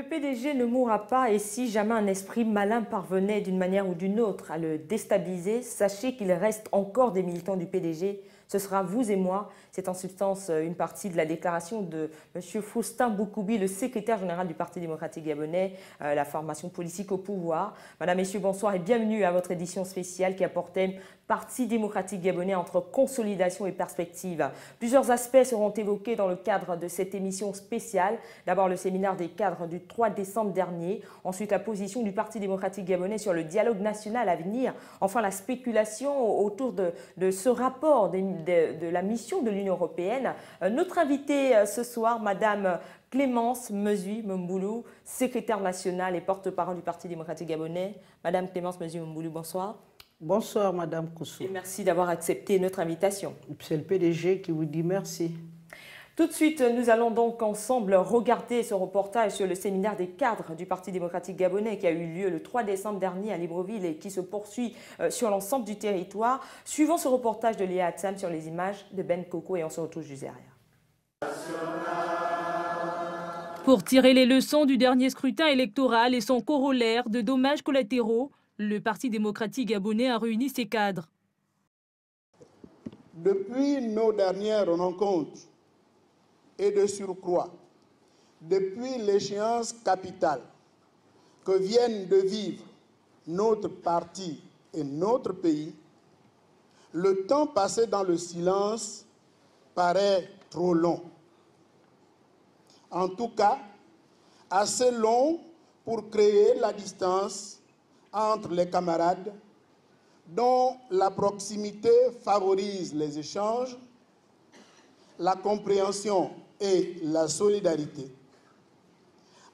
Le PDG ne mourra pas et si jamais un esprit malin parvenait d'une manière ou d'une autre à le déstabiliser, sachez qu'il reste encore des militants du PDG. Ce sera vous et moi. C'est en substance une partie de la déclaration de M. Faustin Boukoubi, le secrétaire général du Parti démocratique gabonais, la formation politique au pouvoir. Madame, Messieurs, bonsoir et bienvenue à votre édition spéciale qui a pour thème Parti démocratique gabonais entre consolidation et perspective. Plusieurs aspects seront évoqués dans le cadre de cette émission spéciale. D'abord le séminaire des cadres du 3 décembre dernier. Ensuite la position du Parti démocratique gabonais sur le dialogue national à venir. Enfin la spéculation autour de ce rapport de la mission de l'Union européenne. Notre invitée ce soir, Madame Clémence Mezui-Mumboulou, secrétaire nationale et porte-parole du Parti démocratique gabonais. Madame Clémence Mezui-Mumboulou, bonsoir. Bonsoir Madame Koussou. Et merci d'avoir accepté notre invitation. C'est le PDG qui vous dit merci. Tout de suite, nous allons donc ensemble regarder ce reportage sur le séminaire des cadres du Parti démocratique gabonais qui a eu lieu le 3 décembre dernier à Libreville et qui se poursuit sur l'ensemble du territoire. Suivons ce reportage de Léa Hatsam sur les images de Ben Coco et on se retrouve juste derrière. Pour tirer les leçons du dernier scrutin électoral et son corollaire de dommages collatéraux, le Parti démocratique gabonais a réuni ses cadres. Depuis nos dernières rencontres et de surcroît, depuis l'échéance capitale que viennent de vivre notre parti et notre pays, le temps passé dans le silence paraît trop long. En tout cas, assez long pour créer la distance entre les camarades dont la proximité favorise les échanges, la compréhension et la solidarité.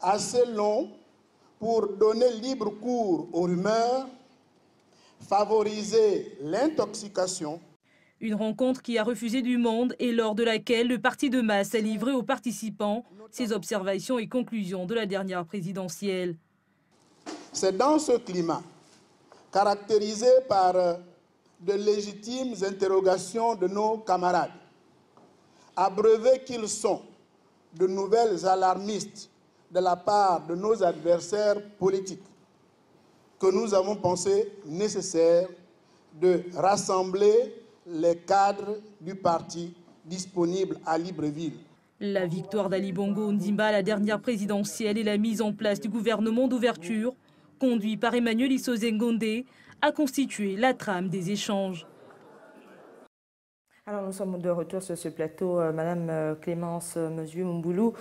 Assez long pour donner libre cours aux rumeurs, favoriser l'intoxication. Une rencontre qui a refusé du monde et lors de laquelle le parti de masse a livré aux participants ses observations et conclusions de la dernière présidentielle. C'est dans ce climat, caractérisé par de légitimes interrogations de nos camarades, abreuvés qu'ils sont de nouvelles alarmistes de la part de nos adversaires politiques, que nous avons pensé nécessaire de rassembler les cadres du parti disponibles à Libreville. La victoire d'Ali Bongo Ondimba à la dernière présidentielle et la mise en place du gouvernement d'ouverture, conduit par Emmanuel Isoze Ngondé, a constitué la trame des échanges. Alors nous sommes de retour sur ce plateau, Madame Clémence Mezui-Mumboulou.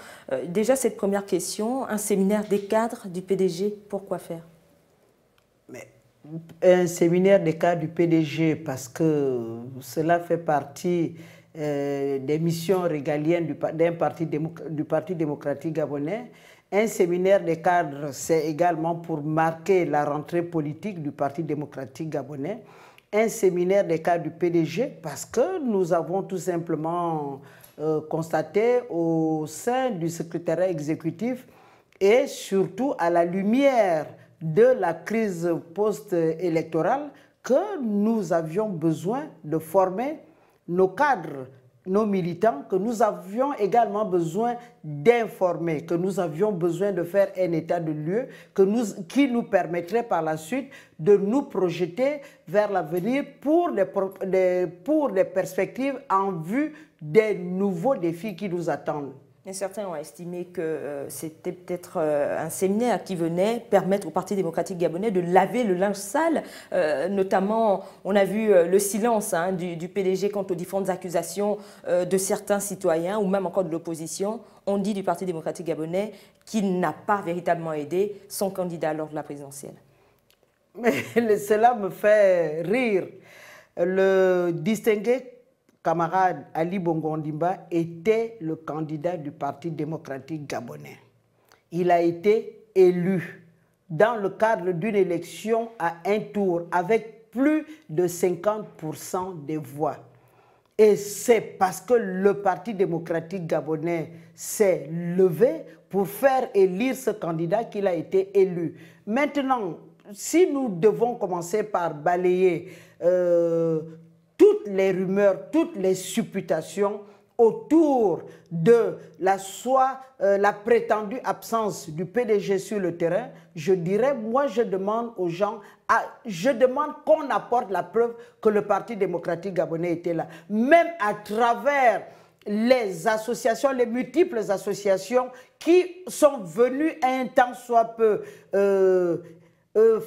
Déjà cette première question, un séminaire des cadres du PDG, pourquoi faire? Mais un séminaire des cadres du PDG parce que cela fait partie des missions régaliennes du Parti démocratique gabonais. Un séminaire des cadres, c'est également pour marquer la rentrée politique du Parti démocratique gabonais. Un séminaire des cadres du PDG parce que nous avons tout simplement constaté au sein du secrétariat exécutif et surtout à la lumière de la crise post-électorale que nous avions besoin de former nos cadres, nos militants, que nous avions également besoin d'informer, que nous avions besoin de faire un état de lieu qui nous permettrait par la suite de nous projeter vers l'avenir pour des perspectives en vue des nouveaux défis qui nous attendent. Et certains ont estimé que c'était peut-être un séminaire qui venait permettre au Parti démocratique gabonais de laver le linge sale. Notamment, on a vu le silence du PDG quant aux différentes accusations de certains citoyens ou même encore de l'opposition. On dit du Parti démocratique gabonais qu'il n'a pas véritablement aidé son candidat lors de la présidentielle. Mais cela me fait rire. Le distingué camarade Ali Bongo Ondimba était le candidat du Parti démocratique gabonais. Il a été élu dans le cadre d'une élection à un tour avec plus de 50% des voix. Et c'est parce que le Parti démocratique gabonais s'est levé pour faire élire ce candidat qu'il a été élu. Maintenant, si nous devons commencer par balayer toutes les rumeurs, toutes les supputations, autour de la prétendue absence du PDG sur le terrain, je dirais, moi je demande aux gens, je demande qu'on apporte la preuve que le Parti démocratique gabonais était là. Même à travers les associations, les multiples associations qui sont venues un temps soit peu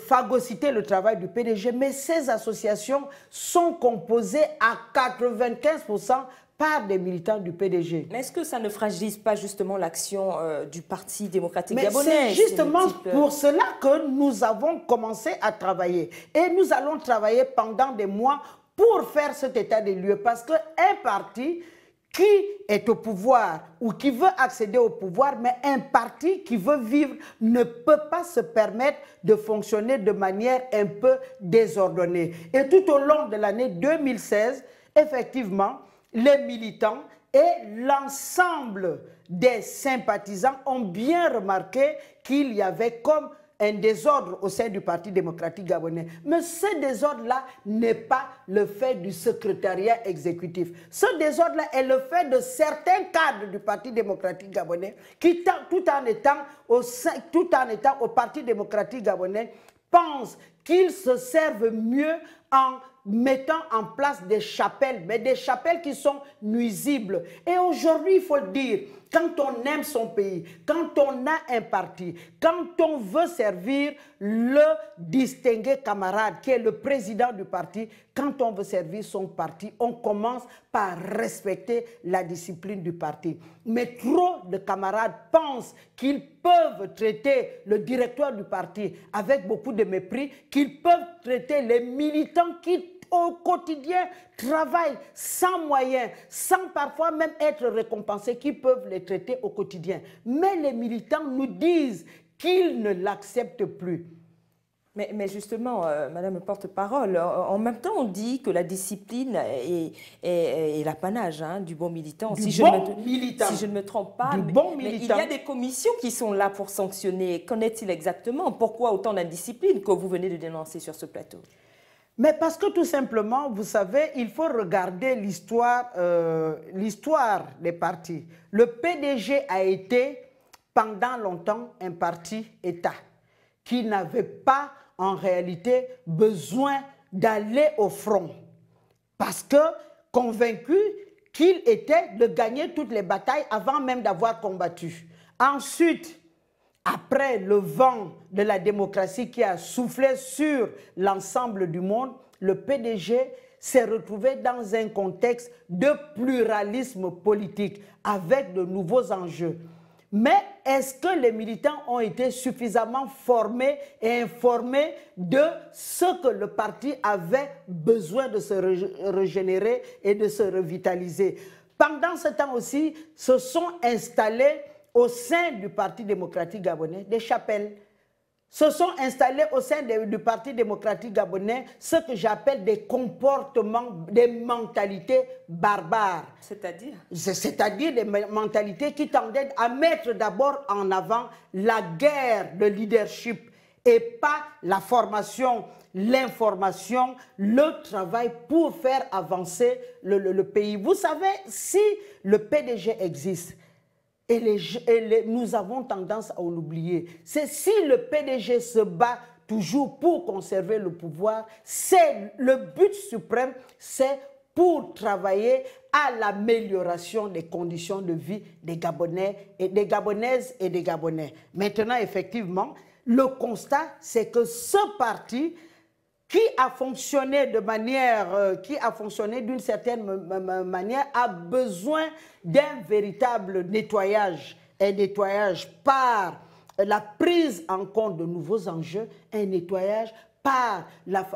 phagocyter le travail du PDG, mais ces associations sont composées à 95% par des militants du PDG. Mais est-ce que ça ne fragilise pas justement l'action du Parti démocratique mais gabonais? C'est justement pour cela que nous avons commencé à travailler. Et nous allons travailler pendant des mois pour faire cet état des lieux. Parce qu'un parti qui est au pouvoir ou qui veut accéder au pouvoir, mais un parti qui veut vivre ne peut pas se permettre de fonctionner de manière un peu désordonnée. Et tout au long de l'année 2016, effectivement, les militants et l'ensemble des sympathisants ont bien remarqué qu'il y avait comme un désordre au sein du Parti démocratique gabonais. Mais ce désordre-là n'est pas le fait du secrétariat exécutif. Ce désordre-là est le fait de certains cadres du Parti démocratique gabonais qui, tout en étant au Parti démocratique gabonais, pensent qu'ils se servent mieux en mettant en place des chapelles, mais des chapelles qui sont nuisibles. Et aujourd'hui, il faut le dire, quand on aime son pays, quand on a un parti, quand on veut servir le distingué camarade qui est le président du parti, quand on veut servir son parti, on commence par respecter la discipline du parti. Mais trop de camarades pensent qu'ils peuvent traiter le directeur du parti avec beaucoup de mépris, qu'ils peuvent traiter les militants qui au quotidien travaillent sans moyens, sans parfois même être récompensés, qui peuvent les traiter au quotidien. Mais les militants nous disent qu'ils ne l'acceptent plus. Mais justement, Madame le porte-parole, en même temps, on dit que la discipline est l'apanage du bon militant. Si je ne me trompe pas, mais il y a des commissions qui sont là pour sanctionner. Qu'en est-il exactement? Pourquoi autant d'indiscipline que vous venez de dénoncer sur ce plateau? Mais parce que tout simplement, vous savez, il faut regarder l'histoire des partis. Le PDG a été pendant longtemps un parti-État qui n'avait pas en réalité besoin d'aller au front parce que convaincu qu'il était de gagner toutes les batailles avant même d'avoir combattu. Ensuite, après le vent de la démocratie qui a soufflé sur l'ensemble du monde, le PDG s'est retrouvé dans un contexte de pluralisme politique avec de nouveaux enjeux. Mais est-ce que les militants ont été suffisamment formés et informés de ce que le parti avait besoin de se régénérer et de se revitaliser? Pendant ce temps aussi, se sont installés au sein du Parti démocratique gabonais des chapelles. Se sont installés au sein du Parti démocratique gabonais ce que j'appelle des comportements, des mentalités barbares. C'est-à-dire? C'est-à-dire des mentalités qui tendaient à mettre d'abord en avant la guerre de leadership et pas la formation, l'information, le travail pour faire avancer le pays. Vous savez, si le PDG existe, nous avons tendance à l'oublier. C'est si le PDG se bat toujours pour conserver le pouvoir, c'est le but suprême, c'est pour travailler à l'amélioration des conditions de vie des Gabonais et des Gabonaises et des Gabonais. Maintenant, effectivement, le constat, c'est que ce parti qui a fonctionné d'une certaine manière, a besoin d'un véritable nettoyage. Un nettoyage par la prise en compte de nouveaux enjeux, un nettoyage par la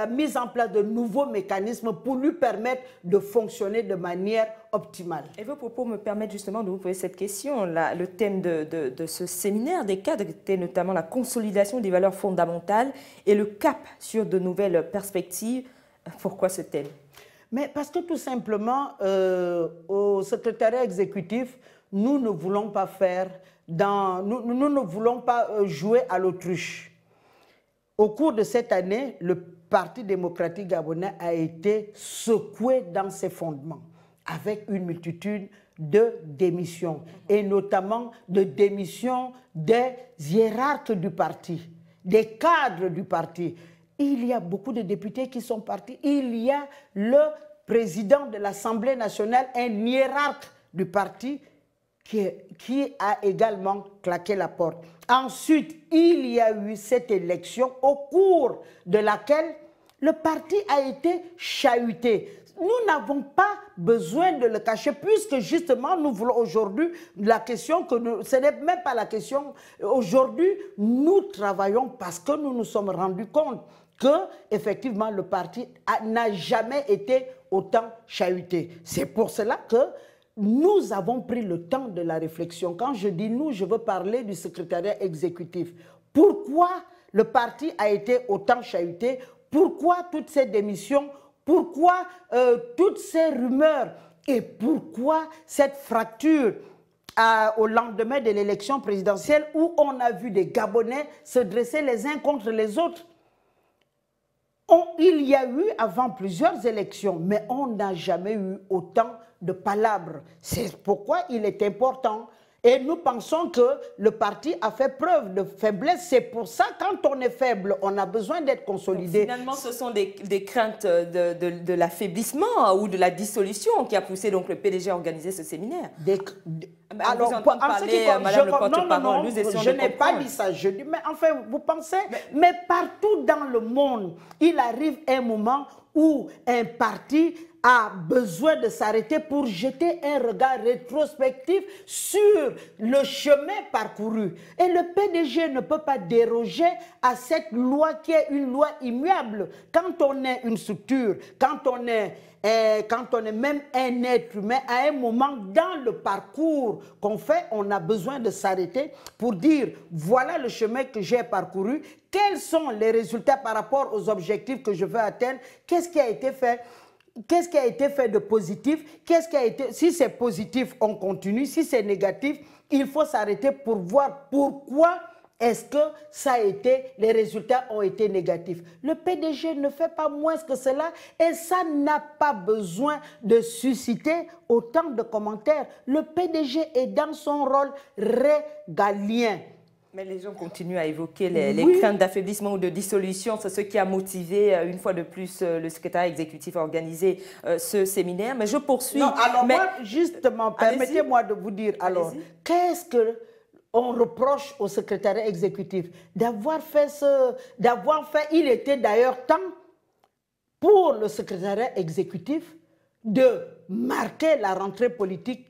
mise en place de nouveaux mécanismes pour lui permettre de fonctionner de manière optimale. Et vos propos me permettent justement de vous poser cette question. Le thème de ce séminaire des cadres était notamment la consolidation des valeurs fondamentales et le cap sur de nouvelles perspectives. Pourquoi ce thème? Mais parce que tout simplement, au secrétariat exécutif, nous ne voulons pas faire nous ne voulons pas jouer à l'autruche. au cours de cette année, le Parti démocratique gabonais a été secoué dans ses fondements, avec une multitude de démissions, et notamment de démissions des hiérarques du parti, des cadres du parti. Il y a beaucoup de députés qui sont partis. Il y a le président de l'Assemblée nationale, un hiérarque du parti, qui a également claqué la porte. Ensuite, il y a eu cette élection au cours de laquelle le parti a été chahuté. Nous n'avons pas besoin de le cacher, puisque justement nous voulons aujourd'hui, la question que nous, ce n'est même pas la question, aujourd'hui nous travaillons parce que nous nous sommes rendus compte que effectivement le parti n'a jamais été autant chahuté. C'est pour cela que nous avons pris le temps de la réflexion. Quand je dis nous, je veux parler du secrétariat exécutif. Pourquoi le parti a été autant chahuté? Pourquoi toutes ces démissions? Pourquoi toutes ces rumeurs? Et pourquoi cette fracture au lendemain de l'élection présidentielle où on a vu des Gabonais se dresser les uns contre les autres? Il y a eu avant plusieurs élections, mais on n'a jamais eu autant de palabres. C'est pourquoi il est important. Et nous pensons que le parti a fait preuve de faiblesse. C'est pour ça, quand on est faible, on a besoin d'être consolidé. Donc, finalement, ce sont des craintes de l'affaiblissement ou de la dissolution qui a poussé donc le PDG à organiser ce séminaire. Alors, Madame le porte-parole, je n'ai pas dit ça. Je dis, mais enfin, vous pensez, mais partout dans le monde, il arrive un moment où un parti a besoin de s'arrêter pour jeter un regard rétrospectif sur le chemin parcouru. Et le PDG ne peut pas déroger à cette loi qui est une loi immuable. Quand on est une structure, quand on est même un être humain, à un moment dans le parcours qu'on fait, on a besoin de s'arrêter pour dire, voilà le chemin que j'ai parcouru, quels sont les résultats par rapport aux objectifs que je veux atteindre, qu'est-ce qui a été fait? Qu'est-ce qui a été fait de positif? Qu'est-ce qui a été... Si c'est positif, on continue. Si c'est négatif, il faut s'arrêter pour voir pourquoi est-ce que ça a été... Les résultats ont été négatifs. Le PDG ne fait pas moins que cela et ça n'a pas besoin de susciter autant de commentaires. Le PDG est dans son rôle régalien. Mais les gens continuent à évoquer les craintes d'affaiblissement ou de dissolution. C'est ce qui a motivé, une fois de plus, le secrétariat exécutif à organiser ce séminaire. Mais je poursuis. Non, alors moi, justement, permettez-moi de vous dire, alors, qu'est-ce qu'on reproche au secrétariat exécutif? D'avoir fait il était d'ailleurs temps pour le secrétariat exécutif de marquer la rentrée politique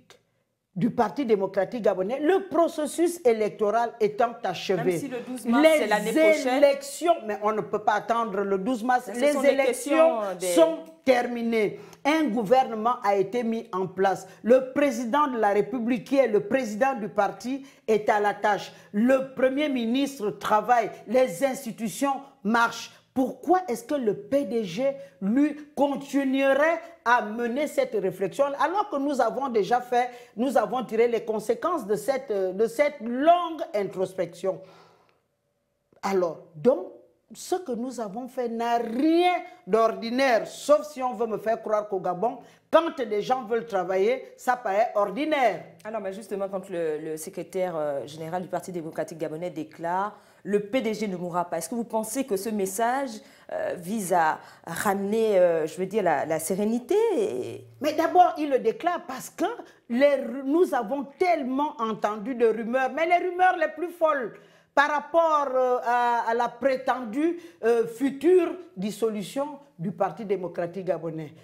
du Parti démocratique gabonais, le processus électoral étant achevé. Même si le 12 mars, c'est l'année prochaine. Les élections, mais on ne peut pas attendre le 12 mars, les élections sont terminées. Un gouvernement a été mis en place. Le président de la République, qui est le président du parti, est à la tâche. Le Premier ministre travaille, les institutions marchent. Pourquoi est-ce que le PDG, lui, continuerait à mener cette réflexion alors que nous avons déjà fait, nous avons tiré les conséquences de cette longue introspection? Alors, donc, ce que nous avons fait n'a rien d'ordinaire, sauf si on veut me faire croire qu'au Gabon, quand des gens veulent travailler, ça paraît ordinaire. Alors, mais justement, quand le secrétaire général du Parti démocratique gabonais déclare « Le PDG ne mourra pas », est-ce que vous pensez que ce message vise à ramener, je veux dire, la sérénité Mais d'abord, il le déclare parce que nous avons tellement entendu de rumeurs, mais les rumeurs les plus folles, par rapport à la prétendue future dissolution du Parti démocratique gabonais.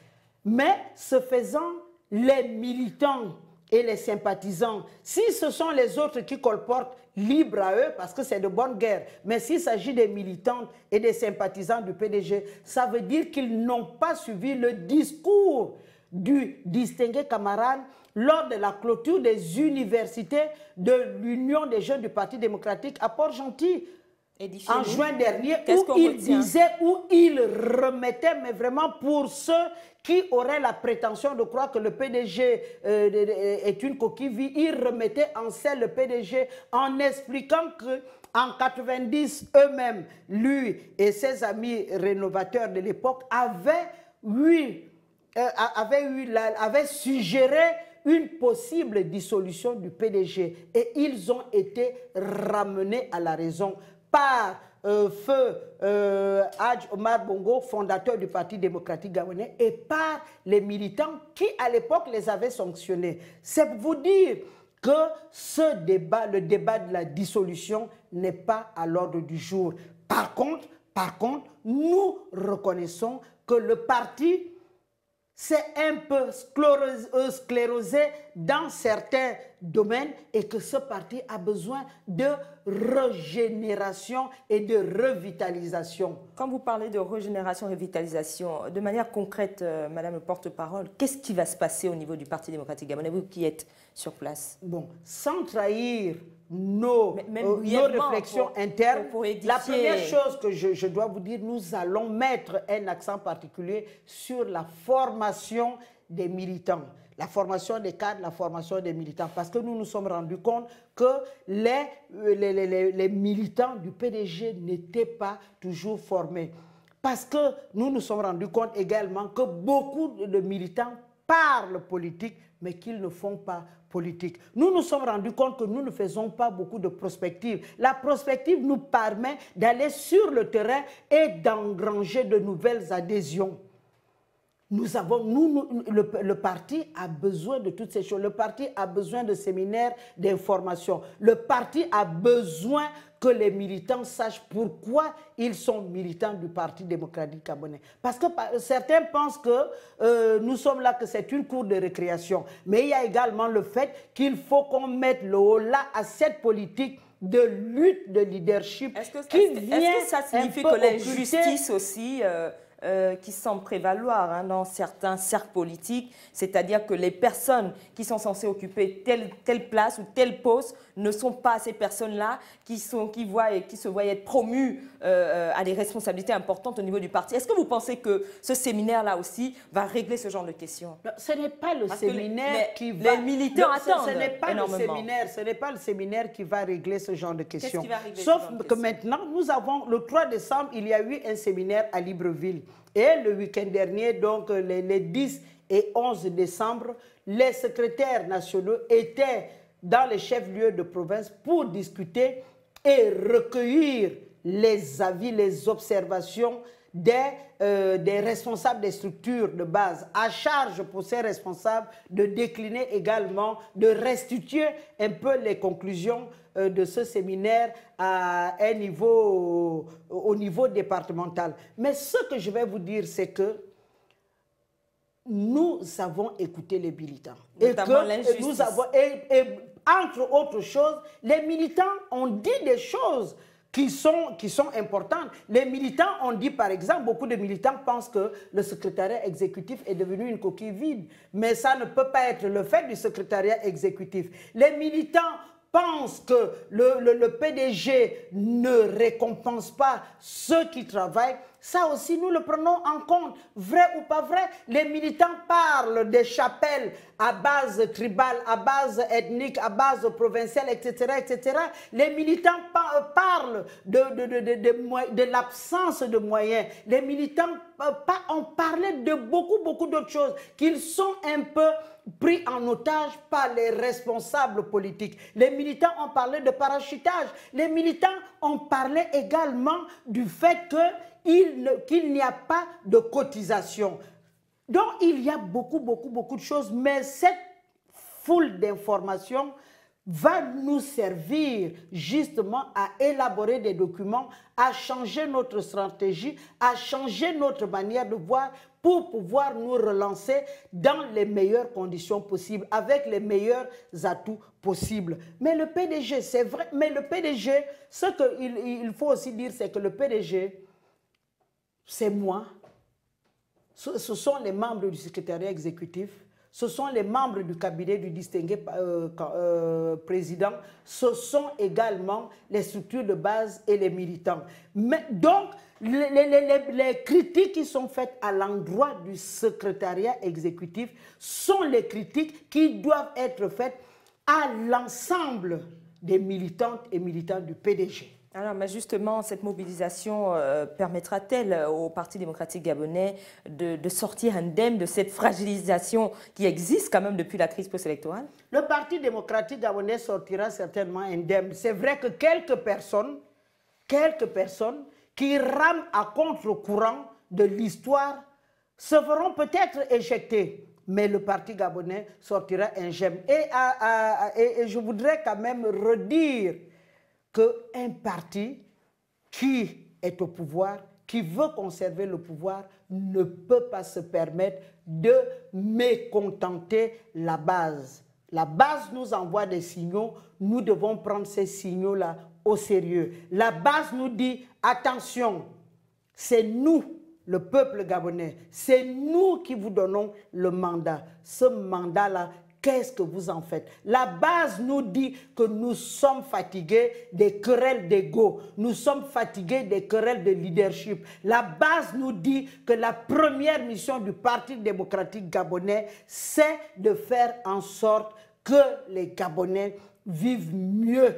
Mais ce faisant, les militants et les sympathisants, si ce sont les autres qui colportent, libre à eux, parce que c'est de bonne guerre, mais s'il s'agit des militants et des sympathisants du PDG, ça veut dire qu'ils n'ont pas suivi le discours du distingué camarade lors de la clôture des universités de l'Union des jeunes du Parti démocratique à Port-Gentil. en juin dernier, où il disait, où il remettait, mais vraiment pour ceux qui auraient la prétention de croire que le PDG est une coquille vide, il remettait en selle le PDG en expliquant que en 90, eux-mêmes, lui et ses amis rénovateurs de l'époque avaient suggéré une possible dissolution du PDG. Et ils ont été ramenés à la raison par feu Hadj Omar Bongo, fondateur du Parti démocratique gabonais, et par les militants qui, à l'époque, les avaient sanctionnés. C'est pour vous dire que ce débat, le débat de la dissolution, n'est pas à l'ordre du jour. Par contre, nous reconnaissons que le parti s'est un peu sclérosé dans certains domaines et que ce parti a besoin de régénération et de revitalisation. Quand vous parlez de régénération et revitalisation, de manière concrète, Madame le porte-parole, qu'est-ce qui va se passer au niveau du Parti démocratique gabonais, vous qui êtes sur place? Bon, sans trahir nos réflexions internes, la première chose que je dois vous dire, nous allons mettre un accent particulier sur la formation des militants, la formation des cadres, la formation des militants, parce que nous nous sommes rendus compte que les militants du PDG n'étaient pas toujours formés. Parce que nous nous sommes rendus compte également que beaucoup de militants parlent politique, mais qu'ils ne font pas politique. Nous nous sommes rendus compte que nous ne faisons pas beaucoup de prospective. La prospective nous permet d'aller sur le terrain et d'engranger de nouvelles adhésions. Le parti a besoin de toutes ces choses. Le parti a besoin de séminaires d'information. Le parti a besoin que les militants sachent pourquoi ils sont militants du Parti démocratique gabonais. Parce que certains pensent que nous sommes là, que c'est une cour de récréation. Mais il y a également le fait qu'il faut qu'on mette le haut là à cette politique de lutte, de leadership. Est-ce que ça signifie que l'injustice aussi qui semble prévaloir dans certains cercles politiques, c'est-à-dire que les personnes qui sont censées occuper telle place ou tel poste ne sont pas ces personnes-là qui se voient être promues à des responsabilités importantes au niveau du parti. Est-ce que vous pensez que ce séminaire-là aussi va régler ce genre de questions? Ce n'est pas le séminaire qui va... Les militants attendent ce n'est pas le séminaire qui va régler ce genre de questions. Sauf que maintenant, nous avons, le 3 décembre, il y a eu un séminaire à Libreville. Et le week-end dernier, donc les 10 et 11 décembre, les secrétaires nationaux étaient dans les chefs-lieux de province pour discuter et recueillir les avis, les observations des responsables des structures de base. À charge pour ces responsables de décliner également, de restituer un peu les conclusions de ce séminaire à un niveau, au niveau départemental. Mais ce que je vais vous dire, c'est que nous avons écouté les militants. Notamment l'injustice. Entre autres choses, les militants ont dit des choses qui sont importantes. Les militants ont dit, par exemple, beaucoup de militants pensent que le secrétariat exécutif est devenu une coquille vide. Mais ça ne peut pas être le fait du secrétariat exécutif. Les militants pensent que le PDG ne récompense pas ceux qui travaillent. Ça aussi, nous le prenons en compte. Vrai ou pas vrai, les militants parlent des chapelles à base tribale, à base ethnique, à base provinciale, etc., etc. Les militants parlent de l'absence de moyens. Les militants ont parlé de beaucoup d'autres choses, qu'ils sont un peu pris en otage par les responsables politiques. Les militants ont parlé de parachutage. Les militants ont parlé également du fait qu'il n'y a pas de cotisation. Donc, il y a beaucoup de choses, mais cette foule d'informations va nous servir justement à élaborer des documents, à changer notre stratégie, à changer notre manière de voir pour pouvoir nous relancer dans les meilleures conditions possibles, avec les meilleurs atouts possibles. Mais le PDG, c'est vrai, mais le PDG, ce qu'il faut aussi dire, c'est que le PDG, c'est moi, ce sont les membres du secrétariat exécutif, ce sont les membres du cabinet du distingué président, ce sont également les structures de base et les militants. Mais, donc, les critiques qui sont faites à l'endroit du secrétariat exécutif sont les critiques qui doivent être faites à l'ensemble des militantes et militants du PDG. Alors, mais justement, cette mobilisation permettra-t-elle au Parti démocratique gabonais de sortir indemne de cette fragilisation qui existe quand même depuis la crise post-électorale? Le Parti démocratique gabonais sortira certainement indemne. C'est vrai que quelques personnes qui rament à contre-courant de l'histoire se feront peut-être éjecter. Mais le Parti gabonais sortira indemne. Et je voudrais quand même redire qu'un parti qui est au pouvoir, qui veut conserver le pouvoir, ne peut pas se permettre de mécontenter la base. La base nous envoie des signaux, nous devons prendre ces signaux-là au sérieux. La base nous dit, attention, c'est nous, le peuple gabonais, c'est nous qui vous donnons le mandat. Ce mandat-là, qu'est-ce que vous en faites? La base nous dit que nous sommes fatigués des querelles d'ego. Nous sommes fatigués des querelles de leadership. La base nous dit que la première mission du Parti démocratique gabonais, c'est de faire en sorte que les Gabonais vivent mieux.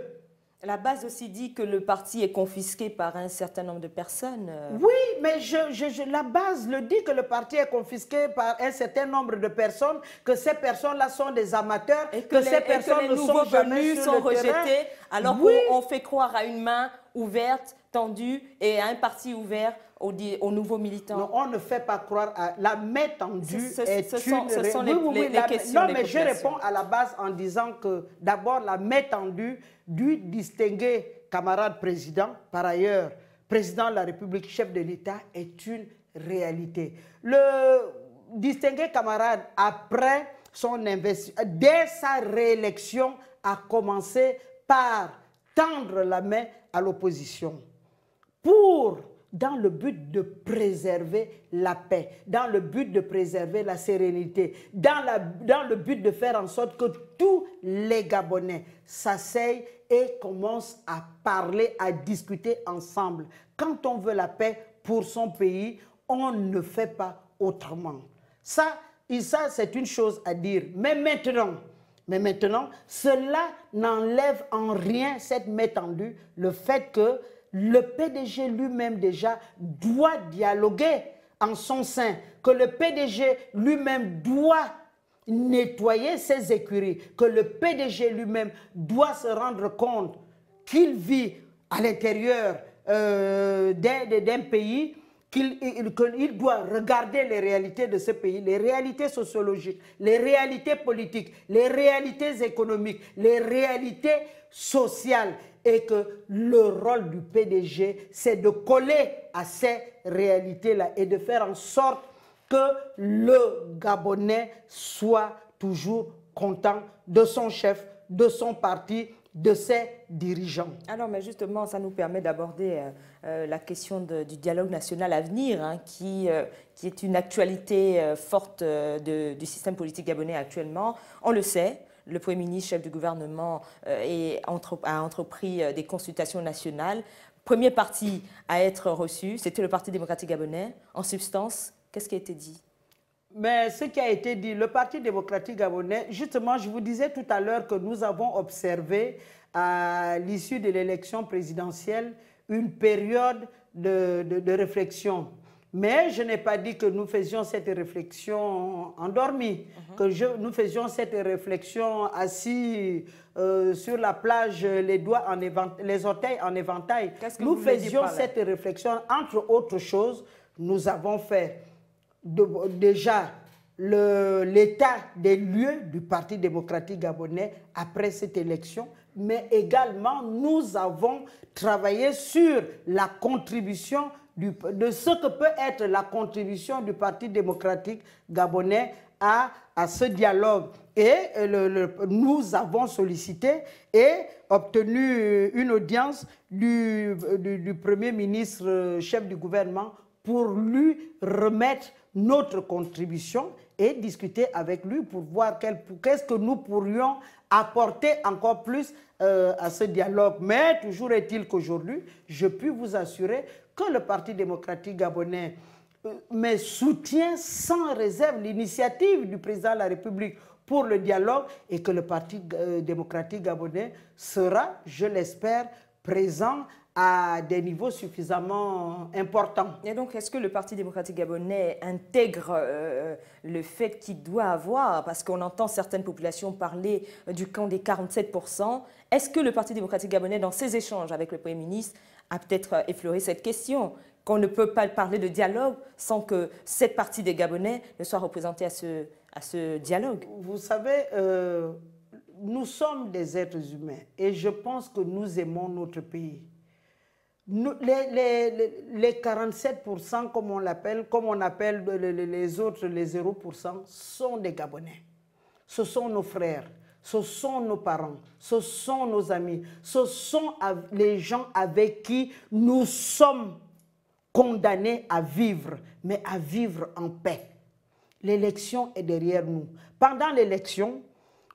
La base aussi dit que le parti est confisqué par un certain nombre de personnes. Oui, mais la base le dit que le parti est confisqué par un certain nombre de personnes, que ces personnes-là sont des amateurs, et que ces personnes les nouveaux venus sont rejetés, alors qu'on fait croire à une main ouverte, tendue, et à un parti ouvert aux nouveaux militants. Non, on ne fait pas croire à la main tendue. Ce sont les questions. Non, mais je réponds à la base en disant que d'abord la main tendue du distingué camarade président, par ailleurs président de la République, chef de l'État, est une réalité. Le distingué camarade, après son investissement, dès sa réélection, a commencé par tendre la main à l'opposition dans le but de préserver la paix, dans le but de préserver la sérénité, dans le but de faire en sorte que tous les Gabonais s'asseyent et commencent à parler, à discuter ensemble. Quand on veut la paix pour son pays, on ne fait pas autrement. Ça c'est une chose à dire. Mais maintenant, cela n'enlève en rien cette main tendue, le fait que le PDG lui-même déjà doit dialoguer en son sein, que le PDG lui-même doit nettoyer ses écuries, que le PDG lui-même doit se rendre compte qu'il vit à l'intérieur d'un pays, qu'il doit regarder les réalités de ce pays, les réalités sociologiques, les réalités politiques, les réalités économiques, les réalités sociales, et que le rôle du PDG, c'est de coller à ces réalités-là et de faire en sorte que le Gabonais soit toujours content de son chef, de son parti, de ses dirigeants. Alors, mais justement, ça nous permet d'aborder la question du dialogue national à venir, hein, qui est une actualité forte du système politique gabonais actuellement. On le sait. Le Premier ministre, chef du gouvernement, a entrepris des consultations nationales. Premier parti à être reçu, c'était le Parti démocratique gabonais. En substance, qu'est-ce qui a été dit? Mais ce qui a été dit, le Parti démocratique gabonais, justement, je vous disais tout à l'heure que nous avons observé à l'issue de l'élection présidentielle une période de réflexion. Mais je n'ai pas dit que nous faisions cette réflexion endormis, nous faisions cette réflexion assis sur la plage, les orteils en éventail. Nous faisions cette réflexion, entre autres choses, nous avons fait déjà l'état des lieux du Parti démocratique gabonais après cette élection, mais également nous avons travaillé sur la contribution de ce que peut être la contribution du Parti démocratique gabonais à ce dialogue. Et nous avons sollicité et obtenu une audience du Premier ministre, chef du gouvernement, pour lui remettre notre contribution. et discuter avec lui pour voir qu'est-ce que nous pourrions apporter encore plus à ce dialogue. Mais toujours est-il qu'aujourd'hui, je puis vous assurer que le Parti démocratique gabonais soutient sans réserve l'initiative du président de la République pour le dialogue et que le Parti démocratique gabonais sera, je l'espère, présent à des niveaux suffisamment importants. Et donc, est-ce que le Parti démocratique gabonais intègre le fait qu'il doit avoir, parce qu'on entend certaines populations parler du camp des 47%, est-ce que le Parti démocratique gabonais, dans ses échanges avec le Premier ministre, a peut-être effleuré cette question, qu'on ne peut pas parler de dialogue sans que cette partie des Gabonais ne soit représentée à ce dialogue? Vous savez, nous sommes des êtres humains et je pense que nous aimons notre pays. Les 47%, comme on appelle les autres, les 0%, sont des Gabonais. Ce sont nos frères, ce sont nos parents, ce sont nos amis, ce sont les gens avec qui nous sommes condamnés à vivre, mais à vivre en paix. L'élection est derrière nous. Pendant l'élection,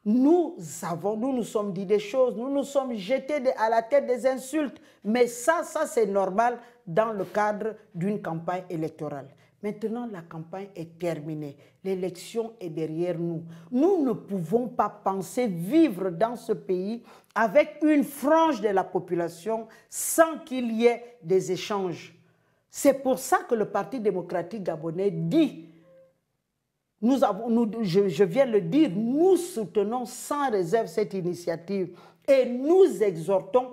nous nous sommes dit des choses, nous nous sommes jetés à la tête des insultes. Mais ça c'est normal dans le cadre d'une campagne électorale. Maintenant, la campagne est terminée. L'élection est derrière nous. Nous ne pouvons pas penser vivre dans ce pays avec une frange de la population sans qu'il y ait des échanges. C'est pour ça que le Parti démocratique gabonais dit, je viens de le dire, nous soutenons sans réserve cette initiative et nous exhortons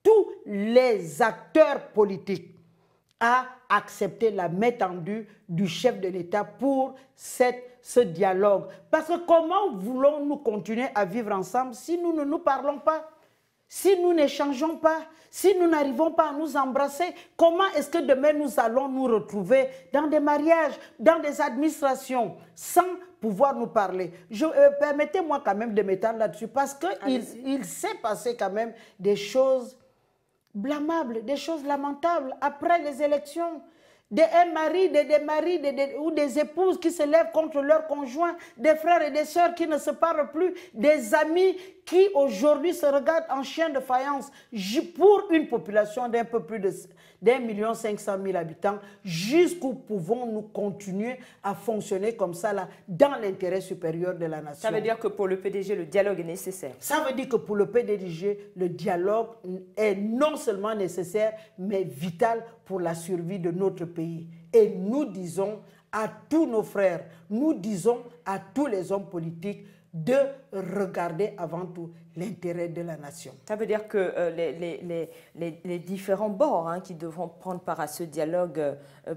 tous les acteurs politiques à accepter la main tendue du chef de l'État pour ce dialogue. Parce que comment voulons-nous continuer à vivre ensemble si nous ne nous parlons pas, si nous n'échangeons pas, si nous n'arrivons pas à nous embrasser? Comment est-ce que demain nous allons nous retrouver dans des mariages, dans des administrations, sans pouvoir nous parler? Permettez-moi quand même de m'étendre là-dessus, parce qu'il s'est passé quand même des choses blâmables, des choses lamentables après les élections. Des maris ou des épouses qui se lèvent contre leurs conjoints, des frères et des sœurs qui ne se parlent plus, des amis qui aujourd'hui se regardent en chien de faïence. Pour une population d'un peu plus de 1 500 000 habitants, jusqu'où pouvons-nous continuer à fonctionner comme ça là, dans l'intérêt supérieur de la nation? Ça veut dire que pour le PDG, le dialogue est nécessaire. Ça veut dire que pour le PDG, le dialogue est non seulement nécessaire, mais vital pour la survie de notre pays. Et nous disons à tous nos frères, nous disons à tous les hommes politiques de regarder avant tout l'intérêt de la nation. Ça veut dire que les différents bords qui devront prendre part à ce dialogue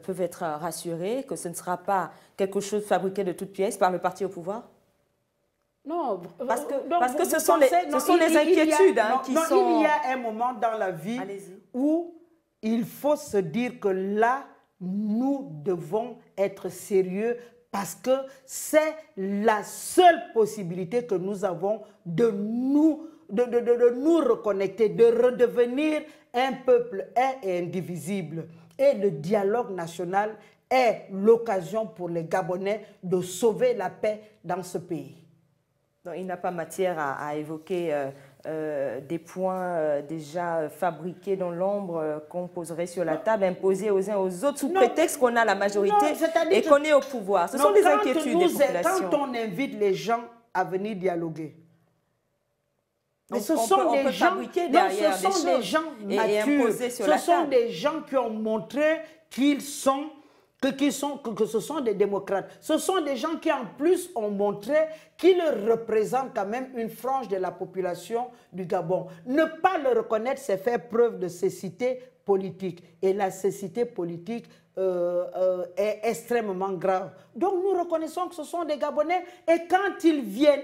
peuvent être rassurés, que ce ne sera pas quelque chose fabriqué de toutes pièces par le parti au pouvoir? Non, parce que ce sont les inquiétudes qui sont... Il y a un moment dans la vie où il faut se dire que là, nous devons être sérieux parce que c'est la seule possibilité que nous avons de nous reconnecter, de redevenir un peuple un et indivisible. Et le dialogue national est l'occasion pour les Gabonais de sauver la paix dans ce pays. Donc, il n'y a pas matière à évoquer des points déjà fabriqués dans l'ombre qu'on poserait sur la table, imposés aux uns aux autres, sous prétexte qu'on a la majorité et qu'on est au pouvoir. Ce sont des inquiétudes des populations. Quand on invite les gens à venir dialoguer, mais ce sont des gens matures, ce sont des gens qui ont montré que ce sont des démocrates. Ce sont des gens qui, en plus, ont montré qu'ils représentent quand même une frange de la population du Gabon. Ne pas le reconnaître, c'est faire preuve de cécité politique. Et la cécité politique est extrêmement grave. Donc, nous reconnaissons que ce sont des Gabonais. Et quand ils viennent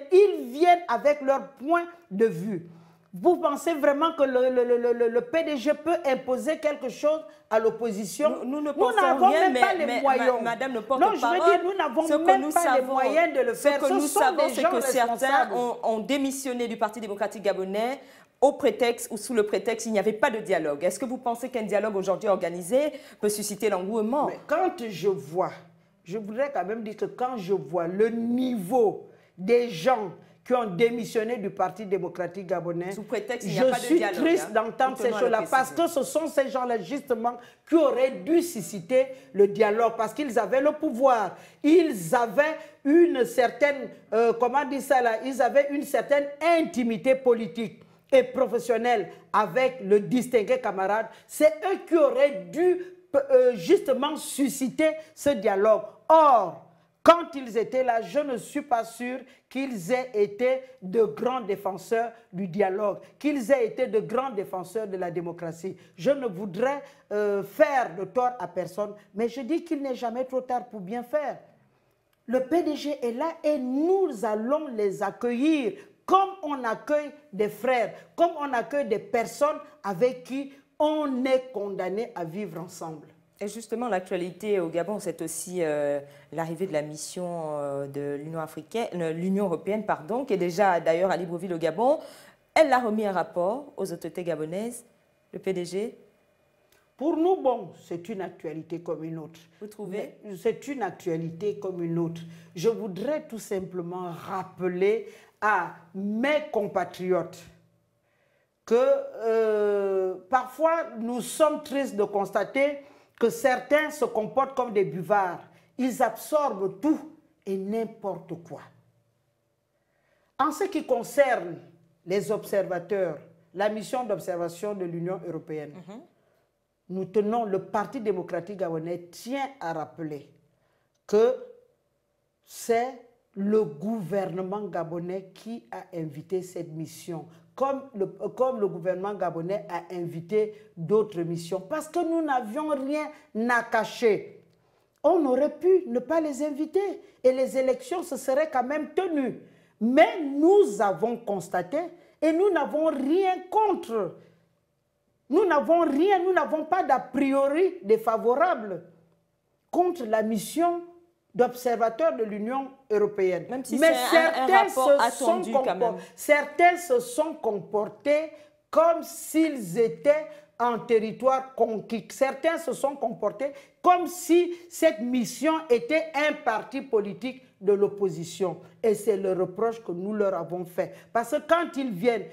avec leur point de vue. Vous pensez vraiment que le PDG peut imposer quelque chose à l'opposition? Nous n'avons même pas les moyens. Madame le porte-parole, nous n'avons même pas les moyens de le faire. Ce que nous savons, c'est que certains ont démissionné du Parti démocratique gabonais au prétexte ou sous le prétexte qu'il n'y avait pas de dialogue. Est-ce que vous pensez qu'un dialogue aujourd'hui organisé peut susciter l'engouement? Quand je vois je voudrais quand même dire que quand je vois le niveau des gens qui ont démissionné du Parti démocratique gabonais, sous prétexte qu'il n'y a pas de dialogue, je suis triste d'entendre ces choses-là, parce que ce sont ces gens-là justement qui auraient dû susciter le dialogue, parce qu'ils avaient le pouvoir, ils avaient une certaine, comment dire ça là, ils avaient une certaine intimité politique et professionnelle avec le distingué camarade. C'est eux qui auraient dû justement susciter ce dialogue. Or, quand ils étaient là, je ne suis pas sûr qu'ils aient été de grands défenseurs du dialogue, qu'ils aient été de grands défenseurs de la démocratie. Je ne voudrais faire de tort à personne, mais je dis qu'il n'est jamais trop tard pour bien faire. Le PDG est là et nous allons les accueillir comme on accueille des frères, comme on accueille des personnes avec qui on est condamné à vivre ensemble. Et justement, l'actualité au Gabon, c'est aussi l'arrivée de la mission de l'Union européenne, pardon, qui est déjà d'ailleurs à Libreville au Gabon. Elle a remis un rapport aux autorités gabonaises, le PDG. Pour nous, bon, c'est une actualité comme une autre. Vous trouvez? C'est une actualité comme une autre. Je voudrais tout simplement rappeler à mes compatriotes que parfois nous sommes tristes de constater que certains se comportent comme des buvards. Ils absorbent tout et n'importe quoi. En ce qui concerne les observateurs, la mission d'observation de l'Union européenne, nous tenons, le Parti démocratique gabonais tient à rappeler que c'est le gouvernement gabonais qui a invité cette mission, comme le gouvernement gabonais a invité d'autres missions, parce que nous n'avions rien à cacher. On aurait pu ne pas les inviter et les élections se seraient quand même tenues. Mais nous avons constaté et nous n'avons rien contre. Nous n'avons rien, nous n'avons pas d'a priori défavorable contre la mission d'observateurs de l'Union européenne. Même si mais certains se sont comportés comme s'ils étaient en territoire conquis. Certains se sont comportés comme si cette mission était un parti politique de l'opposition. Et c'est le reproche que nous leur avons fait. Parce que quand ils viennent,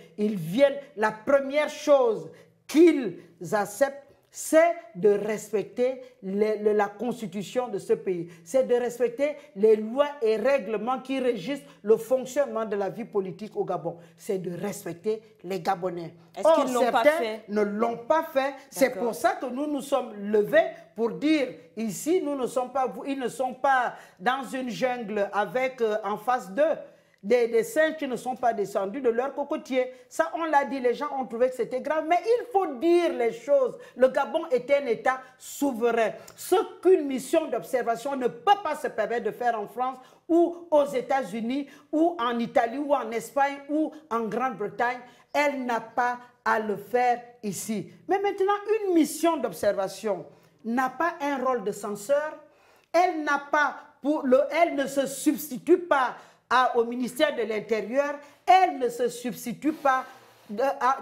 la première chose qu'ils acceptent, c'est de respecter la constitution de ce pays. C'est de respecter les lois et règlements qui régissent le fonctionnement de la vie politique au Gabon. C'est de respecter les Gabonais. Est-ce qu'ils ne l'ont pas fait? Ne l'ont pas fait. C'est pour ça que nous nous sommes levés pour dire, ici, nous ne sommes pas, ils ne sont pas dans une jungle avec en face d'eux des singes qui ne sont pas descendus de leur cocotier. Ça, on l'a dit, les gens ont trouvé que c'était grave. Mais il faut dire les choses. Le Gabon est un État souverain. Ce qu'une mission d'observation ne peut pas se permettre de faire en France ou aux États-Unis ou en Italie ou en Espagne ou en Grande-Bretagne, elle n'a pas à le faire ici. Mais maintenant, une mission d'observation n'a pas un rôle de censeur. Elle ne se substitue pas au ministère de l'Intérieur, elle ne se substitue pas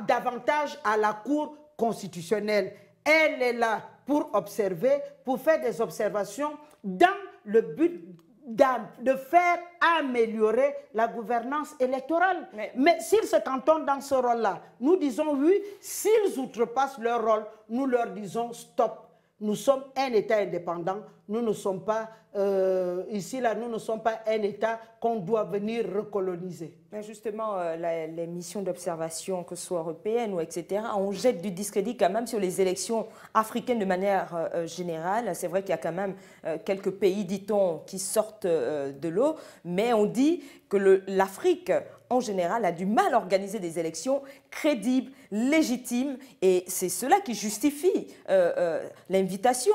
davantage à la Cour constitutionnelle. Elle est là pour observer, pour faire des observations dans le but de faire améliorer la gouvernance électorale. Mais s'ils se cantonnent dans ce rôle-là, nous disons oui. S'ils outrepassent leur rôle, nous leur disons stop. Nous sommes un État indépendant, nous ne sommes pas, ici, là, nous ne sommes pas un État qu'on doit venir recoloniser. Mais justement, les missions d'observation, que ce soit européennes ou etc., on jette du discrédit quand même sur les élections africaines de manière générale. C'est vrai qu'il y a quand même quelques pays, dit-on, qui sortent de l'eau, mais on dit que l'Afrique, en général, a du mal à organiser des élections crédibles, légitimes, et c'est cela qui justifie l'invitation,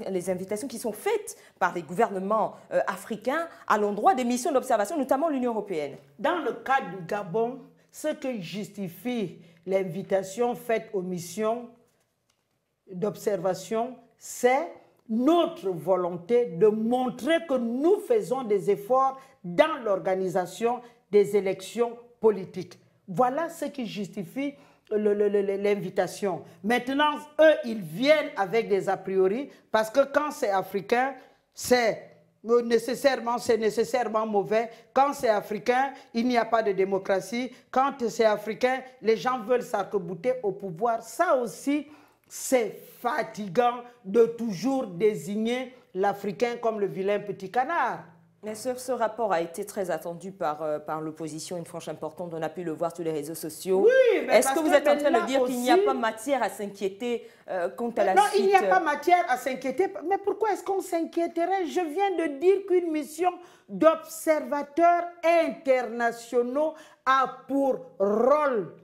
les invitations qui sont faites par les gouvernements africains à l'endroit des missions d'observation, notamment l'Union européenne. Dans le cas du Gabon, ce qui justifie l'invitation faite aux missions d'observation, c'est notre volonté de montrer que nous faisons des efforts dans l'organisation des élections politiques. Voilà ce qui justifie l'invitation. Maintenant, eux, ils viennent avec des a priori, parce que quand c'est africain, c'est nécessairement, c'est nécessairement mauvais. Quand c'est africain, il n'y a pas de démocratie. Quand c'est africain, les gens veulent s'arc-bouter au pouvoir. Ça aussi, c'est fatigant de toujours désigner l'Africain comme le vilain petit canard. Mais ce rapport a été très attendu par l'opposition, une frange importante, on a pu le voir sur les réseaux sociaux. Oui, mais est-ce que vous êtes en train de dire qu'il n'y a pas matière à s'inquiéter quant à la suite? Non, il n'y a pas matière à s'inquiéter. Mais pourquoi est-ce qu'on s'inquiéterait? Je viens de dire qu'une mission d'observateurs internationaux a pour rôle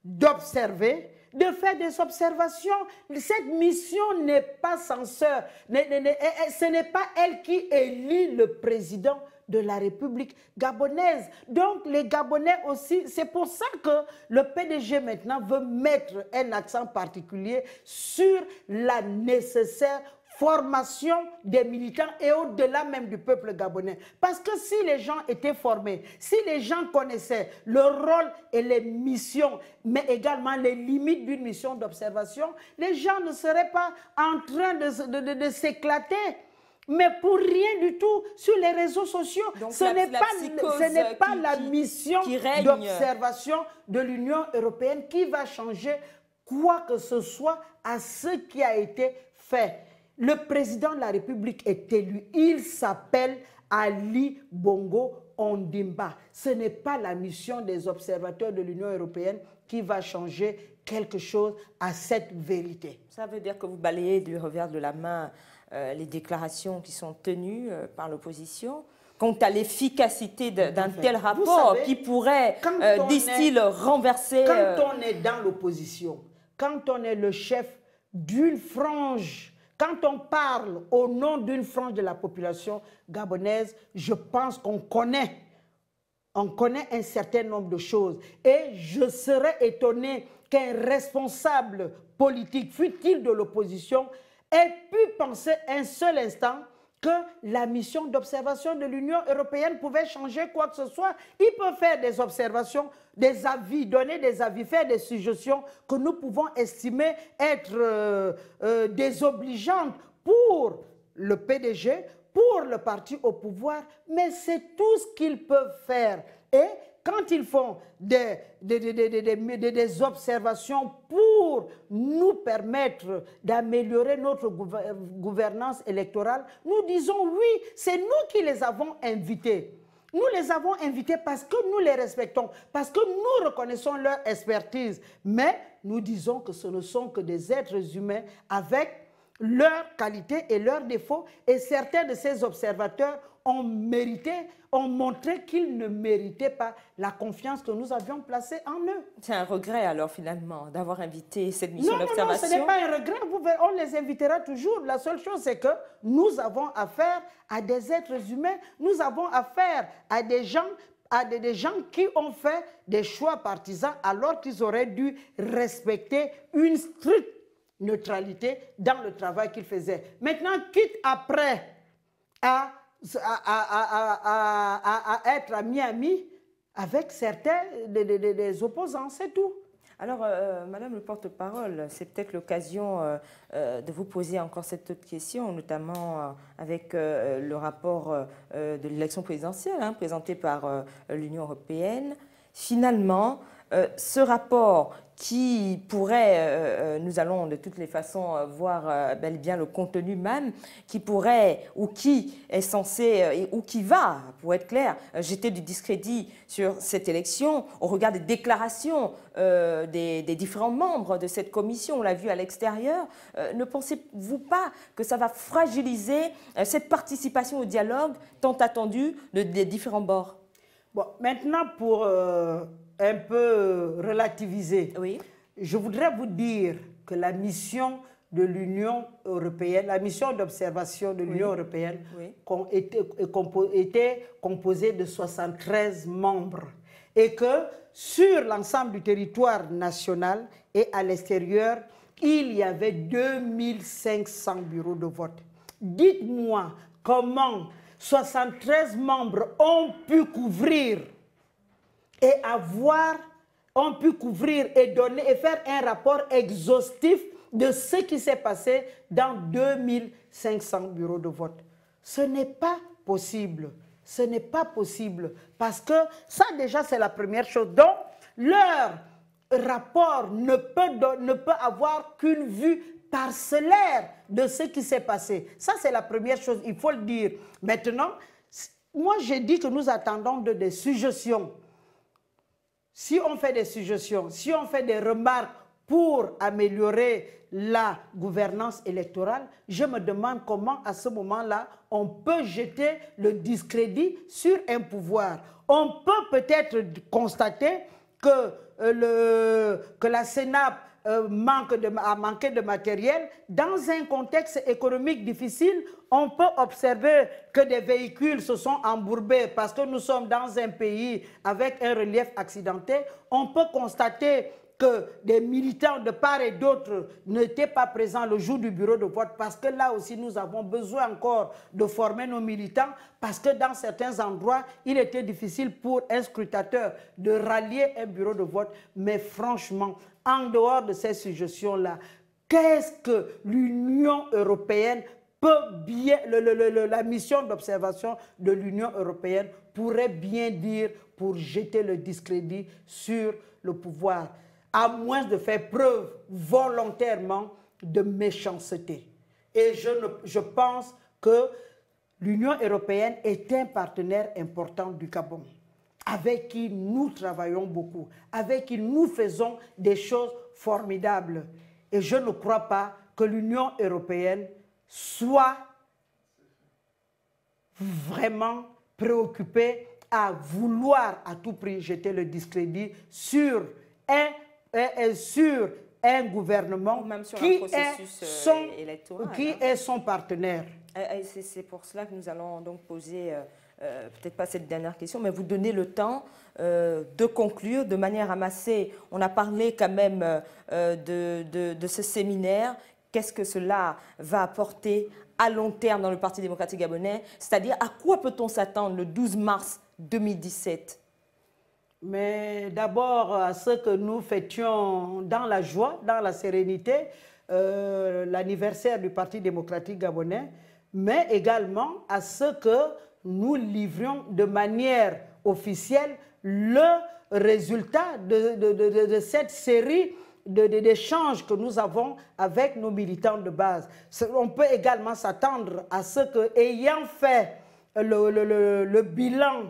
d'observer, de faire des observations. Cette mission n'est pas censeur. Ce n'est pas elle qui élit le président de la République gabonaise. Donc les Gabonais aussi, c'est pour ça que le PDG maintenant veut mettre un accent particulier sur la nécessaire formation des militants et au-delà même du peuple gabonais. Parce que si les gens étaient formés, si les gens connaissaient le rôle et les missions, mais également les limites d'une mission d'observation, les gens ne seraient pas en train de s'éclater. Mais pour rien du tout sur les réseaux sociaux. Donc ce n'est pas la mission d'observation de l'Union européenne qui va changer quoi que ce soit à ce qui a été fait. Le président de la République est élu. Il s'appelle Ali Bongo Ondimba. Ce n'est pas la mission des observateurs de l'Union européenne qui va changer quelque chose à cette vérité. Ça veut dire que vous balayez du revers de la main les déclarations qui sont tenues par l'opposition quant à l'efficacité d'un tel rapport savez, qui pourrait, disent-ils, renverser... Quand on est dans l'opposition, quand on est le chef d'une frange, quand on parle au nom d'une frange de la population gabonaise, je pense qu'on connaît un certain nombre de choses. Et je serais étonné qu'un responsable politique, fût-il de l'opposition, ait pu penser un seul instant que la mission d'observation de l'Union européenne pouvait changer quoi que ce soit. Il peut faire des observations, des avis, donner des avis, faire des suggestions que nous pouvons estimer être désobligeantes pour le PDG, pour le parti au pouvoir, mais c'est tout ce qu'ils peuvent faire. Et quand ils font des observations pour nous permettre d'améliorer notre gouvernance électorale, nous disons oui, c'est nous qui les avons invités. Nous les avons invités parce que nous les respectons, parce que nous reconnaissons leur expertise. Mais nous disons que ce ne sont que des êtres humains avec leurs qualités et leurs défauts. Et certains de ces observateurs ont montré qu'ils ne méritaient pas la confiance que nous avions placée en eux. C'est un regret alors finalement d'avoir invité cette mission d'observation? Non, ce n'est pas un regret, on les invitera toujours. La seule chose c'est que nous avons affaire à des êtres humains, nous avons affaire à des gens qui ont fait des choix partisans alors qu'ils auraient dû respecter une stricte neutralité dans le travail qu'ils faisaient. Maintenant, quitte après à être ami avec certains des opposants, c'est tout. Alors, Madame le porte-parole, c'est peut-être l'occasion de vous poser encore cette autre question, notamment avec le rapport de l'élection présidentielle présenté par l'Union européenne. Finalement, ce rapport qui pourrait, nous allons de toutes les façons voir bel et bien le contenu même, qui pourrait, ou qui est censé, ou qui va, pour être clair, jeter du discrédit sur cette élection au regard des déclarations des différents membres de cette commission, on l'a vu à l'extérieur. Ne pensez-vous pas que ça va fragiliser cette participation au dialogue tant attendue des différents bords? Bon, maintenant pour un peu relativiser, oui. Je voudrais vous dire que la mission de l'Union européenne, la mission d'observation de l'Union européenne était composée de 73 membres et que sur l'ensemble du territoire national et à l'extérieur, il y avait 2500 bureaux de vote. Dites-moi comment 73 membres ont pu couvrir et faire un rapport exhaustif de ce qui s'est passé dans 2500 bureaux de vote. Ce n'est pas possible. Ce n'est pas possible. Parce que ça, déjà, c'est la première chose. Donc, leur rapport ne peut avoir qu'une vue parcellaire de ce qui s'est passé. Ça, c'est la première chose, il faut le dire. Maintenant, moi, j'ai dit que nous attendons des suggestions. Si on fait des suggestions, si on fait des remarques pour améliorer la gouvernance électorale, je me demande comment, à ce moment-là, on peut jeter le discrédit sur un pouvoir. On peut peut-être constater que la CENAP a manqué de matériel. Dans un contexte économique difficile, on peut observer que des véhicules se sont embourbés parce que nous sommes dans un pays avec un relief accidenté. On peut constater que des militants de part et d'autre n'étaient pas présents le jour du bureau de vote parce que là aussi nous avons besoin encore de former nos militants parce que dans certains endroits, il était difficile pour un scrutateur de rallier un bureau de vote. Mais franchement, en dehors de ces suggestions-là, qu'est-ce que l'Union européenne peut bien, la mission d'observation de l'Union européenne pourrait bien dire pour jeter le discrédit sur le pouvoir, à moins de faire preuve volontairement de méchanceté. Et je pense que l'Union européenne est un partenaire important du Gabon, avec qui nous travaillons beaucoup, avec qui nous faisons des choses formidables. Et je ne crois pas que l'Union européenne soit vraiment préoccupée à vouloir à tout prix jeter le discrédit sur un gouvernement qui est son partenaire. C'est pour cela que nous allons donc poser, peut-être pas cette dernière question, mais vous donner le temps de conclure de manière amassée. On a parlé quand même de ce séminaire. Qu'est-ce que cela va apporter à long terme dans le Parti démocratique gabonais? C'est-à-dire, à quoi peut-on s'attendre le 12 mars 2017? Mais d'abord, à ce que nous fêtions dans la joie, dans la sérénité, l'anniversaire du Parti démocratique gabonais, mais également à ce que nous livrions de manière officielle le résultat de cette série d'échanges que nous avons avec nos militants de base. On peut également s'attendre à ce que, ayant fait le bilan,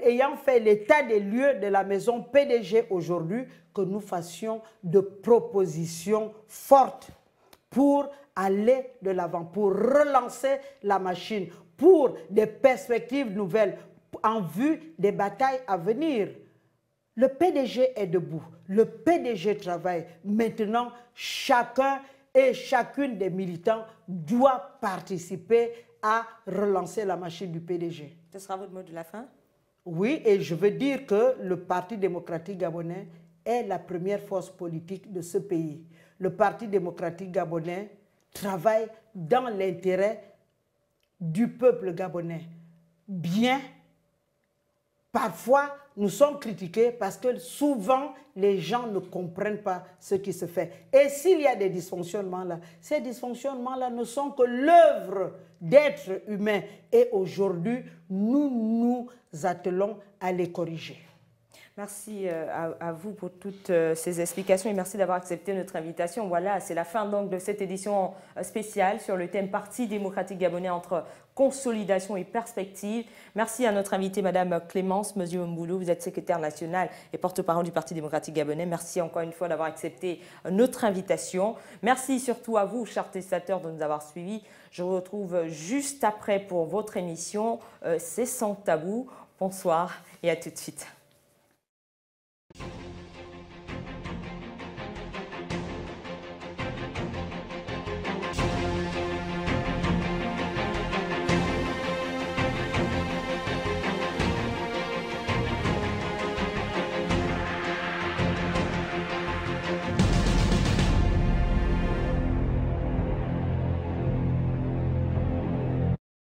ayant fait l'état des lieux de la maison PDG aujourd'hui, que nous fassions de propositions fortes pour aller de l'avant, pour relancer la machine, pour des perspectives nouvelles, en vue des batailles à venir. Le PDG est debout, le PDG travaille. Maintenant, chacun et chacune des militants doit participer à relancer la machine du PDG. Ce sera votre mot de la fin? Oui, et je veux dire que le Parti démocratique gabonais est la première force politique de ce pays. Le Parti démocratique gabonais travaille dans l'intérêt du peuple gabonais. Bien, parfois, nous sommes critiqués parce que souvent, les gens ne comprennent pas ce qui se fait. Et s'il y a des dysfonctionnements là, ces dysfonctionnements-là ne sont que l'œuvre d'êtres humains. Et aujourd'hui, nous nous attelons à les corriger. Merci à vous pour toutes ces explications et merci d'avoir accepté notre invitation. Voilà, c'est la fin donc de cette édition spéciale sur le thème Parti démocratique gabonais entre consolidation et perspective. Merci à notre invitée, Madame Clémence Mezio-Mboulou. Vous êtes secrétaire nationale et porte-parole du Parti démocratique gabonais. Merci encore une fois d'avoir accepté notre invitation. Merci surtout à vous, chers téléspectateurs, de nous avoir suivis. Je vous retrouve juste après pour votre émission C'est sans tabou. Bonsoir et à tout de suite.